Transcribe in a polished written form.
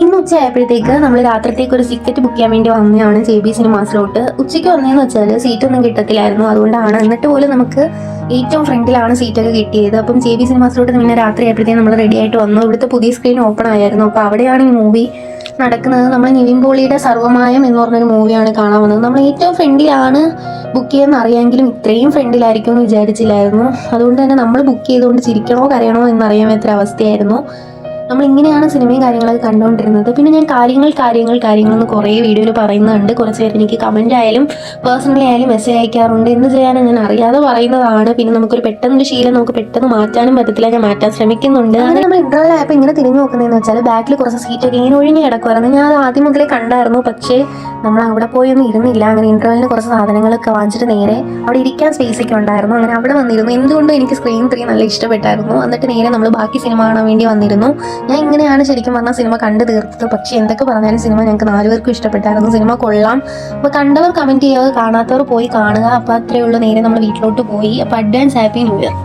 ഇന്ന് ഉച്ചയായപ്പോഴത്തേക്ക് നമ്മൾ രാത്രിത്തേക്ക് ഒരു ടിക്കറ്റ് ബുക്ക് ചെയ്യാൻ വേണ്ടി വന്നതാണ് JB സിനിമാസിലോട്ട്. ഉച്ചയ്ക്ക് വന്നതെന്ന് വെച്ചാൽ സീറ്റൊന്നും കിട്ടത്തില്ലായിരുന്നു, അതുകൊണ്ടാണ്. എന്നിട്ട് പോലും നമുക്ക് ഏറ്റവും ഫ്രണ്ടിലാണ് സീറ്റൊക്കെ കിട്ടിയത്. അപ്പം JB സിനിമാസിലോട്ട് പിന്നെ രാത്രി ആയപ്പോഴത്തേക്കും നമ്മൾ റെഡി ആയിട്ട് വന്നു. ഇവിടുത്തെ പുതിയ സ്ക്രീൻ ഓപ്പൺ ആയിരുന്നു, അപ്പോൾ അവിടെയാണ് ഈ മൂവി നടക്കുന്നത്. നമ്മൾ നിവിൻ പോളിയുടെ സർവ്വമായം എന്ന് പറഞ്ഞൊരു മൂവിയാണ് കാണാൻ വന്നത്. നമ്മൾ ഏറ്റവും ഫ്രണ്ടിലാണ് ബുക്ക് ചെയ്യുന്ന അറിയാമെങ്കിലും ഇത്രയും ഫ്രണ്ടിലായിരിക്കും എന്ന് വിചാരിച്ചില്ലായിരുന്നു. അതുകൊണ്ട് തന്നെ നമ്മൾ ബുക്ക് ചെയ്തുകൊണ്ട് ചിരിക്കണോ കരയണോ എന്നറിയാൻ പറ്റുന്ന അവസ്ഥയായിരുന്നു. നമ്മൾ ഇങ്ങനെയാണ് സിനിമയും കാര്യങ്ങളൊക്കെ കണ്ടുകൊണ്ടിരുന്നത്. പിന്നെ ഞാൻ കാര്യങ്ങളെന്ന് കുറേ വീഡിയോയിൽ പറയുന്നുണ്ട്. കുറച്ച് പേര് എനിക്ക് കമൻ്റ് ആയാലും പേഴ്സണലി ആയാലും മെസ്സേജ് അയക്കാറുണ്ട്. എന്ത് ചെയ്യാനും ഞാൻ അറിയാതെ പറയുന്നതാണ്. പിന്നെ നമുക്കൊരു പെട്ടെന്നൊരു ശീലം നമുക്ക് പെട്ടെന്ന് മാറ്റാനും പറ്റത്തില്ല. ഞാൻ മാറ്റാൻ ശ്രമിക്കുന്നുണ്ട്. അങ്ങനെ നമ്മൾ ഇന്റർവെൽ ആയപ്പോൾ ഇങ്ങനെ തിരിഞ്ഞു നോക്കുന്നതെന്ന് വെച്ചാൽ ബാക്കിൽ കുറച്ച് സീറ്റൊക്കെ ഇങ്ങനെ ഒഴിഞ്ഞ് കിടക്കുമായിരുന്നു. ഞാൻ അത് ആദ്യം മുതലേ കണ്ടായിരുന്നു, പക്ഷേ നമ്മൾ അവിടെ പോയൊന്നും ഇരുന്നില്ല. അങ്ങനെ ഇന്റർവെല്ലിന് കുറച്ച് സാധനങ്ങളൊക്കെ വാങ്ങിച്ചിട്ട് നേരെ അവിടെ ഇരിക്കാൻ സ്പേസ് ഒക്കെ ഉണ്ടായിരുന്നു. അങ്ങനെ അവിടെ വന്നിരുന്നു. എന്തുകൊണ്ടും എനിക്ക് സ്ക്രീൻ 3 നല്ല ഇഷ്ടപ്പെട്ടായിരുന്നു. എന്നിട്ട് നേരെ നമ്മൾ ബാക്കി സിനിമ കാണാൻ വേണ്ടി വന്നിരുന്നു. ഞാൻ ഇങ്ങനെയാണ് ശരിക്കും പറഞ്ഞാൽ സിനിമ കണ്ടു തീർത്തത്. പക്ഷേ എന്തൊക്കെ പറഞ്ഞാലും സിനിമ ഞങ്ങൾക്ക് 4 പേർക്കും ഇഷ്ടപ്പെട്ടായിരുന്നു. സിനിമ കൊള്ളാം. അപ്പോൾ കണ്ടവർ കമൻറ്റ് ചെയ്യുക, കാണാത്തവർ പോയി കാണുക. അപ്പോൾ അത്രയേ ഉള്ളൂ. നേരെ നമ്മൾ വീട്ടിലോട്ട് പോയി. അപ്പോൾ അഡ്വാൻസ് ഹാപ്പി ന്യൂ ഇയർ.